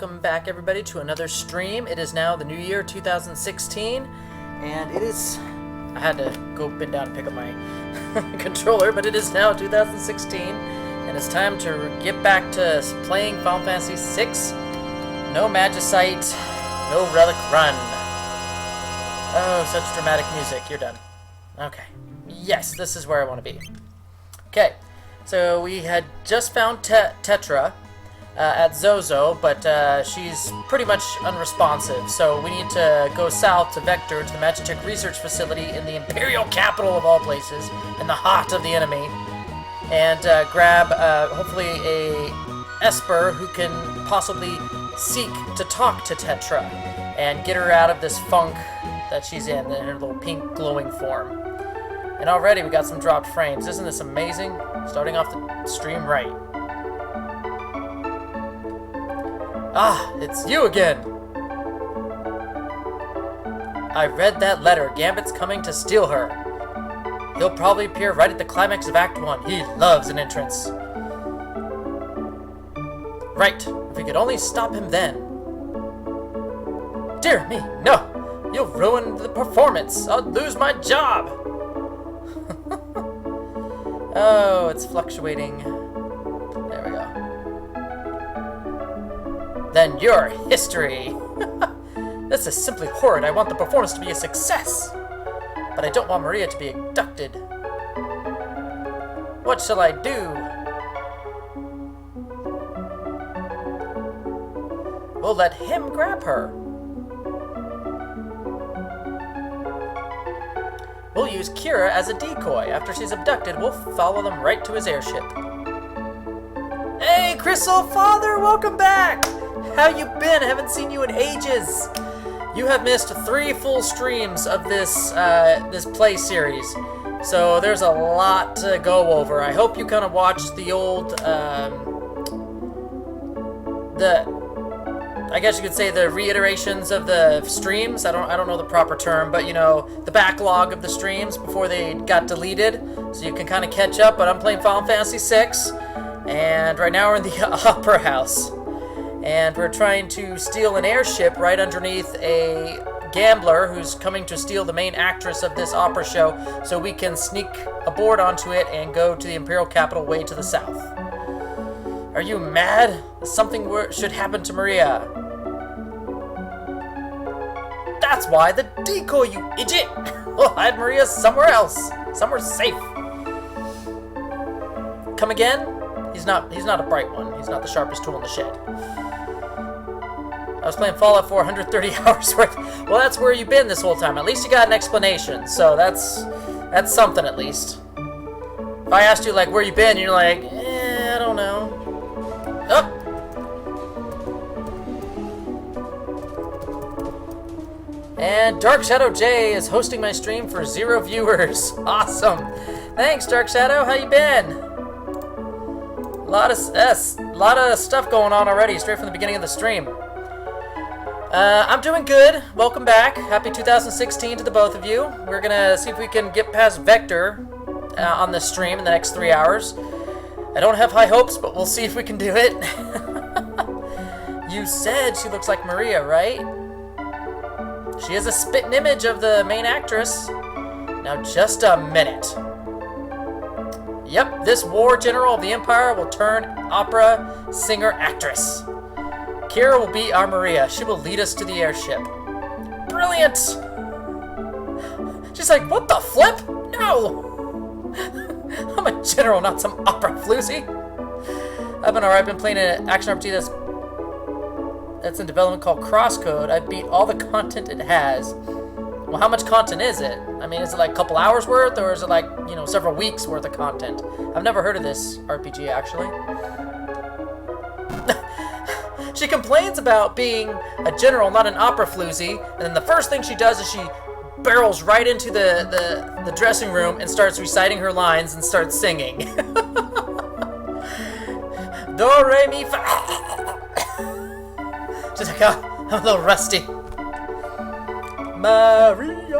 welcome back everybody to another stream. It is now the new year 2016, and it is... I had to go bend down and pick up my controller, but it is now 2016, and it's time to get back to playing Final Fantasy VI. No Magicite, no Relic run. Oh, such dramatic music. You're done. Okay. Yes, this is where I want to be. Okay, so we had just found Tetra at Zozo, but she's pretty much unresponsive, so we need to go south to Vector to the Magitek Research facility in the Imperial capital of all places, in the heart of the enemy, and grab hopefully a Esper who can possibly seek to talk to Tetra and get her out of this funk that she's in her little pink glowing form. And already we got some dropped frames. Isn't this amazing? Starting off the stream right. Ah, it's you again! I read that letter. Gambit's coming to steal her. He'll probably appear right at the climax of Act 1. He loves an entrance. Right. If we could only stop him then. Dear me, no! You'll ruin the performance. I'll lose my job! Oh, it's fluctuating. There we go. Then you're history. This is simply horrid. I want the performance to be a success. But I don't want Maria to be abducted. What shall I do? We'll let him grab her. We'll use Kira as a decoy. After she's abducted, we'll follow them right to his airship. Hey, Crystal Father, welcome back! How you been? I haven't seen you in ages. You have missed 3 full streams of this this play series, so there's a lot to go over. I hope you kind of watched the old I guess you could say the reiterations of the streams. I don't know the proper term, but you know, the backlog of the streams before they got deleted, so you can kind of catch up. But I'm playing Final Fantasy VI, and right now we're in the Opera House, and we're trying to steal an airship right underneath a gambler who's coming to steal the main actress of this opera show, so we can sneak aboard onto it and go to the Imperial capital way to the south. Are you mad? Something should happen to Maria. That's why, the decoy, you idiot! We'll hide Maria somewhere else. Somewhere safe. Come again? He's not a bright one. He's not the sharpest tool in the shed. I was playing Fallout 4 130 hours worth. Well, that's where you've been this whole time. At least you got an explanation, so that's something at least. If I asked you, like, where you been, and you're like, I don't know. Oh! And Dark Shadow J is hosting my stream for 0 viewers. Awesome. Thanks, Dark Shadow. How you been? A lot of stuff going on already, straight from the beginning of the stream. I'm doing good. Welcome back. Happy 2016 to the both of you. We're gonna see if we can get past Vector on this stream in the next 3 hours. I don't have high hopes, but we'll see if we can do it. You said she looks like Maria, right? She is a spitting image of the main actress. Now, just a minute. Yep, this war general of the Empire will turn opera singer actress. Kira will be our Maria. She will lead us to the airship. Brilliant! She's like, what the flip? No! I'm a general, not some opera floozy. I've been alright. I've been playing an action RPG that's in development called Crosscode. I beat all the content it has. Well, how much content is it? I mean, is it like a couple hours worth, or is it like, you know, several weeks worth of content? I've never heard of this RPG, actually. She complains about being a general, not an opera floozy, and then the first thing she does is she barrels right into the dressing room and starts reciting her lines and starts singing. Do, re, mi, fa. She's like, oh, I'm a little rusty. Maria.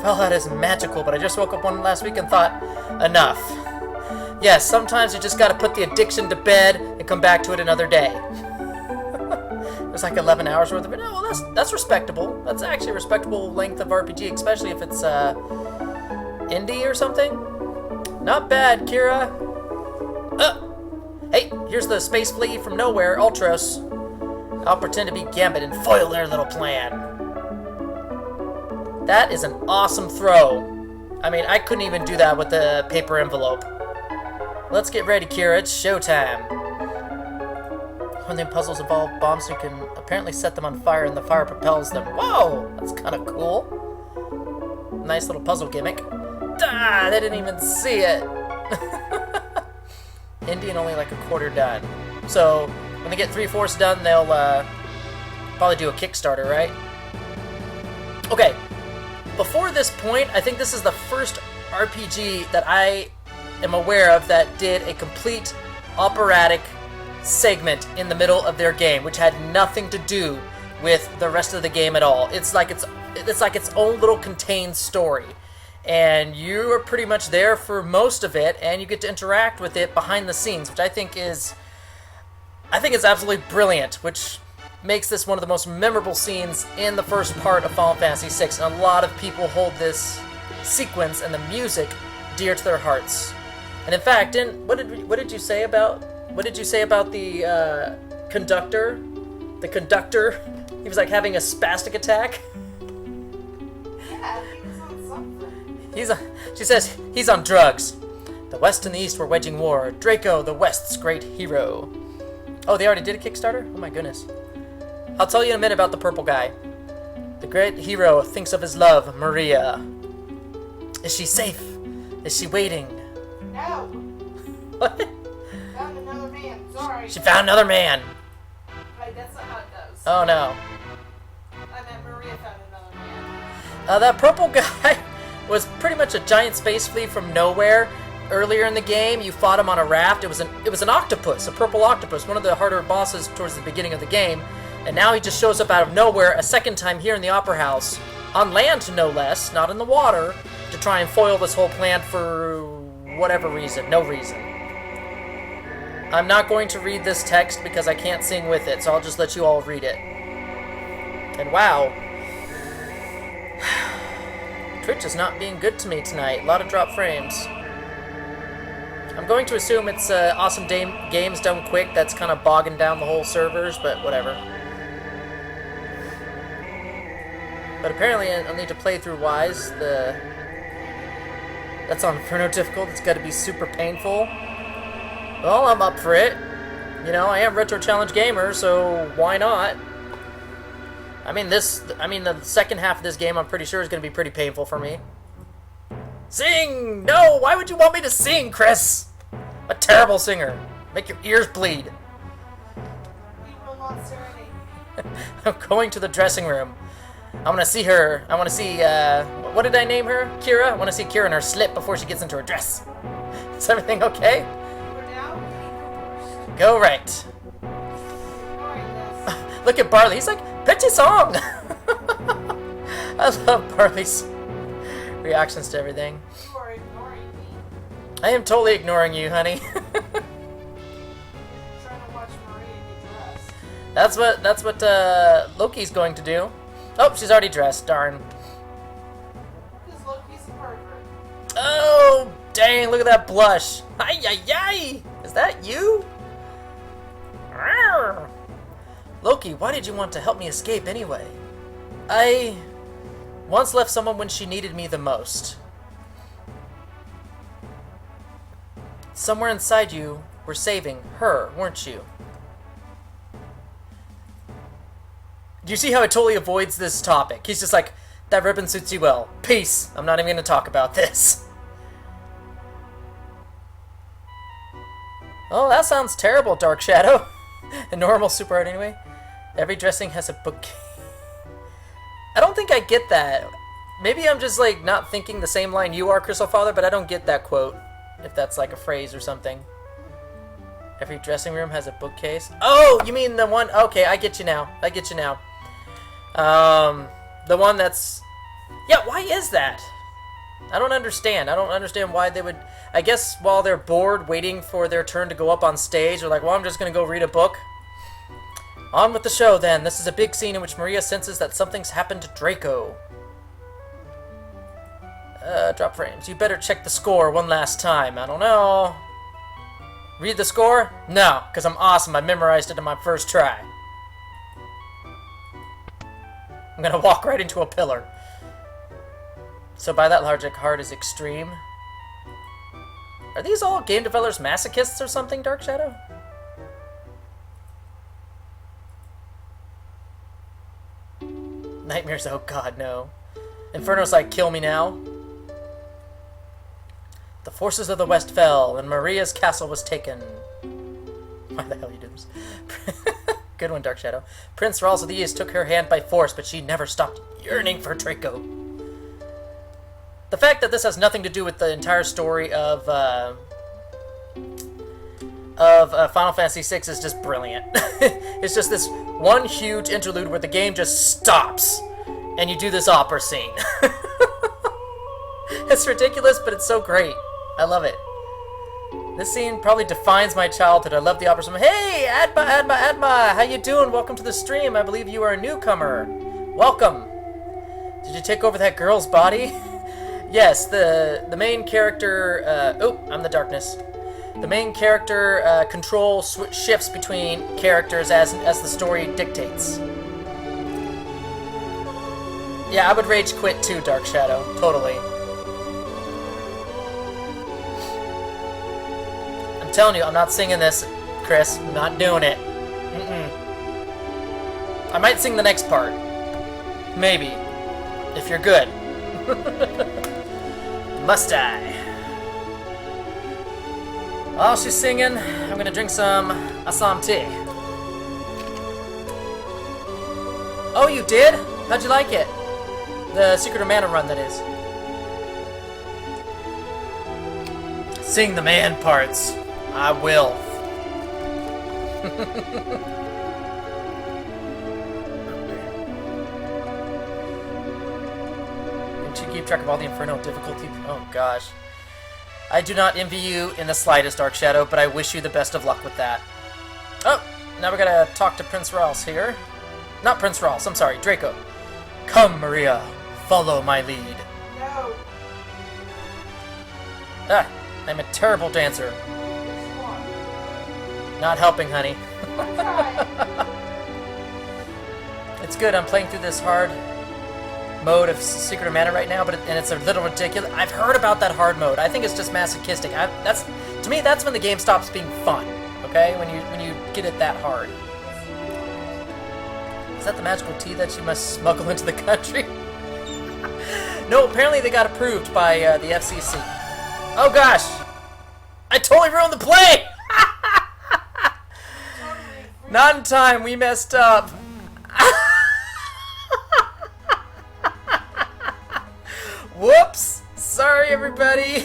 Fallout is magical, but I just woke up one last week and thought, enough. Yes, sometimes you just gotta put the addiction to bed and and come back to it another day. It's like 11 hours worth of it. Oh, well, that's respectable. That's actually a respectable length of RPG, especially if it's indie or something. Not bad, Kira. Hey, here's the space flea from nowhere, Ultros. I'll pretend to be Gambit and foil their little plan. That is an awesome throw. I mean, I couldn't even do that with the paper envelope. Let's get ready, Kira. It's showtime. When the puzzles involve bombs, you can apparently set them on fire and the fire propels them. Whoa! That's kind of cool. Nice little puzzle gimmick. Ah, they didn't even see it. Indie and only like a quarter done. So, when they get 3/4 done, they'll probably do a Kickstarter, right? Okay. Before this point, I think this is the first RPG that I am aware of that did a complete operatic segment in the middle of their game, which had nothing to do with the rest of the game at all. It's like its own little contained story, and you are pretty much there for most of it, and you get to interact with it behind the scenes, which I think is absolutely brilliant, which makes this one of the most memorable scenes in the first part of Final Fantasy VI, and a lot of people hold this sequence and the music dear to their hearts. And in fact, what did you say about the conductor? The conductor, he was like having a spastic attack. Yeah, he was on something. She says he's on drugs. The West and the East were waging war. Draco, the West's great hero. Oh, they already did a Kickstarter? Oh my goodness. I'll tell you in a minute about the purple guy. The great hero thinks of his love, Maria. Is she safe? Is she waiting? No. What? Found another man. Sorry. She found another man. Wait, that's not how it goes. Oh no. I meant Maria found another man. That purple guy was pretty much a giant space flea from nowhere. Earlier in the game, you fought him on a raft. It was an octopus, a purple octopus, one of the harder bosses towards the beginning of the game. And now he just shows up out of nowhere a second time here in the Opera House, on land no less, not in the water, to try and foil this whole plan for whatever reason, no reason. I'm not going to read this text because I can't sing with it, so I'll just let you all read it. And wow. Twitch is not being good to me tonight. A lot of drop frames. I'm going to assume it's awesome games done quick that's kind of bogging down the whole servers, but whatever. But apparently I'll need to play through wise. That's on Inferno difficult. It's got to be super painful. Well, I'm up for it. You know, I am Retro Challenge Gamer, so why not? I mean, the second half of this game I'm pretty sure is going to be pretty painful for me. Sing! No! Why would you want me to sing, Chris? I'm a terrible singer. Make your ears bleed. You will not serenade. I'm going to the dressing room. I want to see her. I want to see, what did I name her? Kira? I want to see Kira in her slip before she gets into her dress. Is everything okay? For now, keep first. Go right. Ignoring this. Look at Barley. He's like, pretty song! I love Barley's reactions to everything. You are ignoring me. I am totally ignoring you, honey. Trying to watch Maria get dressed. That's what Loki's going to do. Oh, she's already dressed. Darn. Because Loki's a pervert. Oh, dang! Look at that blush. Ay, ay, ay! Is that you? Arr. Loki, why did you want to help me escape anyway? I once left someone when she needed me the most. Somewhere inside you were saving her, weren't you? Do you see how it totally avoids this topic? He's just like, that ribbon suits you well. Peace. I'm not even going to talk about this. Oh, that sounds terrible, Dark Shadow. A normal super art anyway. Every dressing has a book. I don't think I get that. Maybe I'm just like not thinking the same line you are, Crystal Father, but I don't get that quote. If that's like a phrase or something. Every dressing room has a bookcase. Oh, you mean the one? Okay, I get you now. I get you now. The one that's... Yeah, why is that? I don't understand. I don't understand why they would... I guess while they're bored waiting for their turn to go up on stage, they're like, well, I'm just going to go read a book. On with the show, then. This is a big scene in which Maria senses that something's happened to Draco. Drop frames. You better check the score one last time. I don't know. Read the score? No, because I'm awesome. I memorized it in my first try. I'm going to walk right into a pillar. So by that logic, hard is extreme. Are these all game developers masochists or something, Dark Shadow? Nightmares, oh god, no. Inferno's like, kill me now. The forces of the West fell, and Maria's castle was taken. Why the hell you do this? Good one, Dark Shadow. Prince Rawls of the East took her hand by force, but she never stopped yearning for Draco. The fact that this has nothing to do with the entire story of Final Fantasy VI is just brilliant. It's just this one huge interlude where the game just stops, and you do this opera scene. It's ridiculous, but it's so great. I love it. This scene probably defines my childhood. I love the opera scene. Hey, Adma, how you doing? Welcome to the stream. I believe you are a newcomer. Welcome. Did you take over that girl's body? Yes, the main character, I'm the darkness. The main character control shifts between characters as the story dictates. Yeah, I would rage quit too, Dark Shadow. Totally. I'm telling you, I'm not singing this, Chris. I'm not doing it. I might sing the next part. Maybe. If you're good. Must I? While she's singing, I'm gonna drink some Assam tea. Oh, you did? How'd you like it? The Secret of Mana run, that is. Sing the man parts. I will. To keep track of all the Inferno difficulty. Oh gosh. I do not envy you in the slightest, Dark Shadow, but I wish you the best of luck with that. Oh, now we gotta talk to Prince Rawls here. Not Prince Rawls, I'm sorry, Draco. Come, Maria, follow my lead. No. Ah, I'm a terrible dancer. Not helping, honey. It's good, I'm playing through this hard mode of Secret of Mana right now, and it's a little ridiculous. I've heard about that hard mode. I think it's just masochistic. To me, that's when the game stops being fun. Okay, when you get it that hard. Is that the magical tea that you must smuggle into the country? No, apparently they got approved by the FCC. Oh gosh, I totally ruined the play. Not in time. We messed up. Whoops! Sorry, everybody.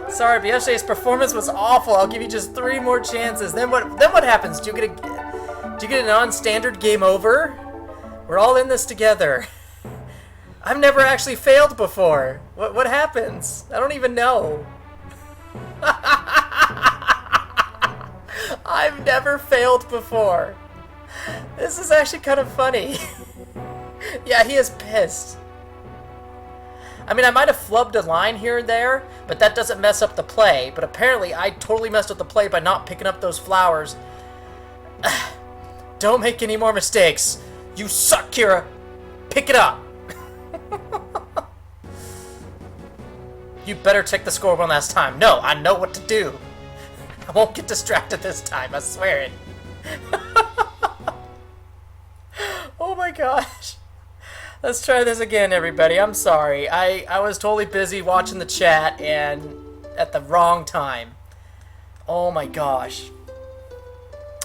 Sorry, but yesterday's performance was awful. I'll give you just 3 more chances. Then what happens? Do you get a non-standard game over? We're all in this together. I've never actually failed before. What happens? I don't even know. I've never failed before. This is actually kind of funny. Yeah, he is pissed. I mean, I might have flubbed a line here and there, but that doesn't mess up the play. But apparently, I totally messed up the play by not picking up those flowers. Don't make any more mistakes. You suck, Kira. Pick it up. You better check the score one last time. No, I know what to do. I won't get distracted this time, I swear it. Oh my gosh. Let's try this again, everybody. I'm sorry. I was totally busy watching the chat and at the wrong time. Oh my gosh.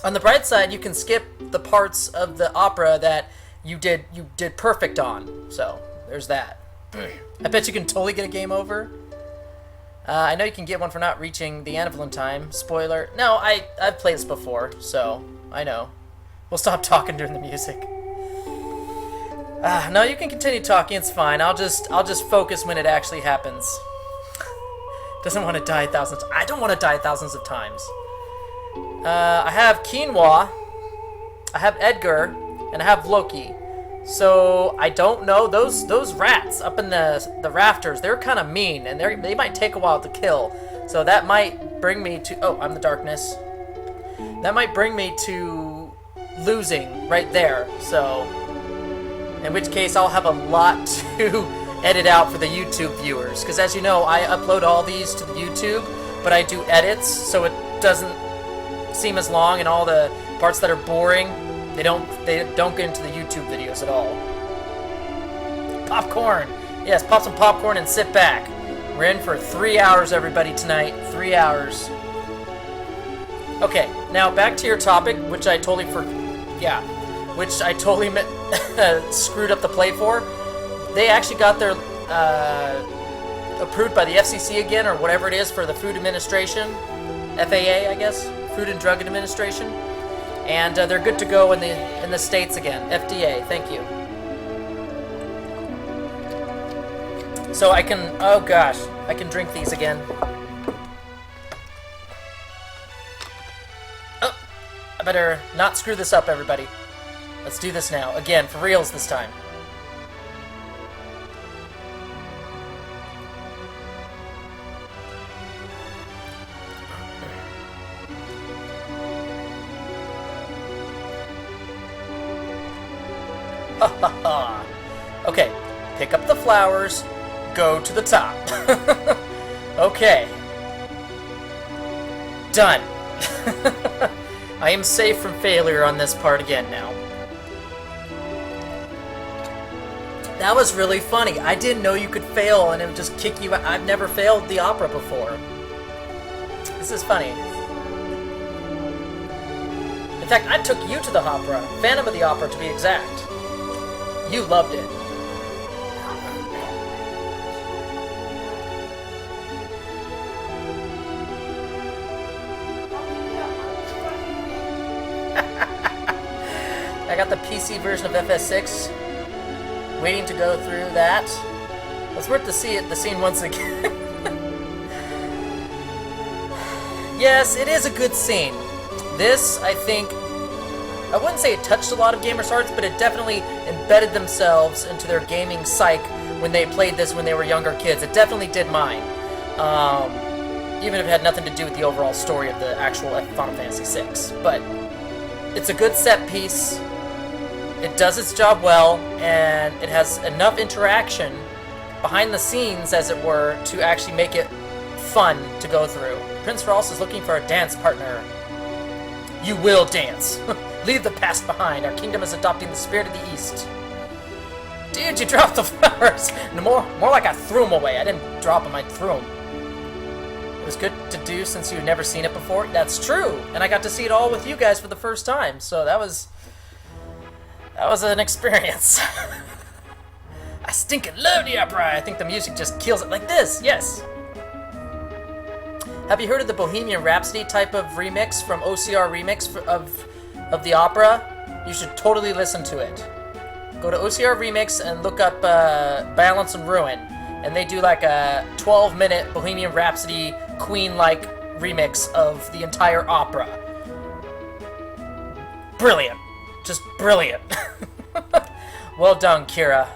On the bright side, you can skip the parts of the opera that you did perfect on. So, there's that. I bet you can totally get a game over. I know you can get one for not reaching the anvil in time. Spoiler. No, I've played this before, so I know. We'll stop talking during the music. No, you can continue talking. It's fine. I'll just focus when it actually happens. Doesn't want to die thousands. I don't want to die thousands of times. I have Quinoa, I have Edgar, and I have Loki. So I don't know. Those rats up in the rafters, they're kind of mean, and they might take a while to kill. So that might bring me to... Oh, I'm the darkness. That might bring me to losing right there. So, in which case I'll have a lot to edit out for the YouTube viewers. Because as you know, I upload all these to the YouTube, but I do edits, so it doesn't seem as long, and all the parts that are boring, they don't get into the YouTube videos at all. Popcorn! Yes, pop some popcorn and sit back. We're in for 3 hours, everybody, tonight. 3 hours. Okay, now back to your topic, which I totally screwed up the play for. They actually got their approved by the FCC again, or whatever it is, for the Food Administration, FAA, I guess, Food and Drug Administration, and they're good to go in the States again. FDA, thank you. So I can, oh gosh, I can drink these again. Oh, I better not screw this up, everybody. Let's do this now, again, for reals this time. Okay, pick up the flowers, go to the top. Okay. Done. I am safe from failure on this part again now. That was really funny. I didn't know you could fail and it would just kick you out. I've never failed the opera before. This is funny. In fact, I took you to the opera. Phantom of the Opera, to be exact. You loved it. I got the PC version of FS6. Waiting to go through that. It's worth to see the scene once again. Yes, it is a good scene. This, I think, I wouldn't say it touched a lot of gamers' hearts, but it definitely embedded themselves into their gaming psyche when they played this when they were younger kids. It definitely did mine. Even if it had nothing to do with the overall story of the actual Final Fantasy VI. But it's a good set piece. It does its job well, and it has enough interaction behind the scenes, as it were, to actually make it fun to go through. Prince Ross is looking for a dance partner. You will dance. Leave the past behind. Our kingdom is adopting the spirit of the East. Dude, you dropped the flowers. More like I threw them away. I didn't drop them, I threw them. It was good to do since you've never seen it before. That's true. And I got to see it all with you guys for the first time. So that was an experience. I stinking love the opera. I think the music just kills it like this. Yes. Have you heard of the Bohemian Rhapsody type of remix from OCR Remix of the opera? You should totally listen to it. Go to OCR Remix and look up Balance and Ruin. And they do like a 12-minute Bohemian Rhapsody Queen-like remix of the entire opera. Brilliant. Just brilliant. Well done, Kira.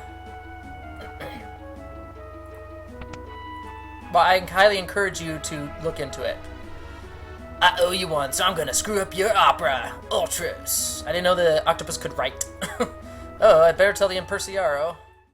Well, I highly encourage you to look into it. I owe you one, so I'm gonna screw up your opera. Ultras. I didn't know the octopus could write. Oh, I'd better tell the Imperciaro.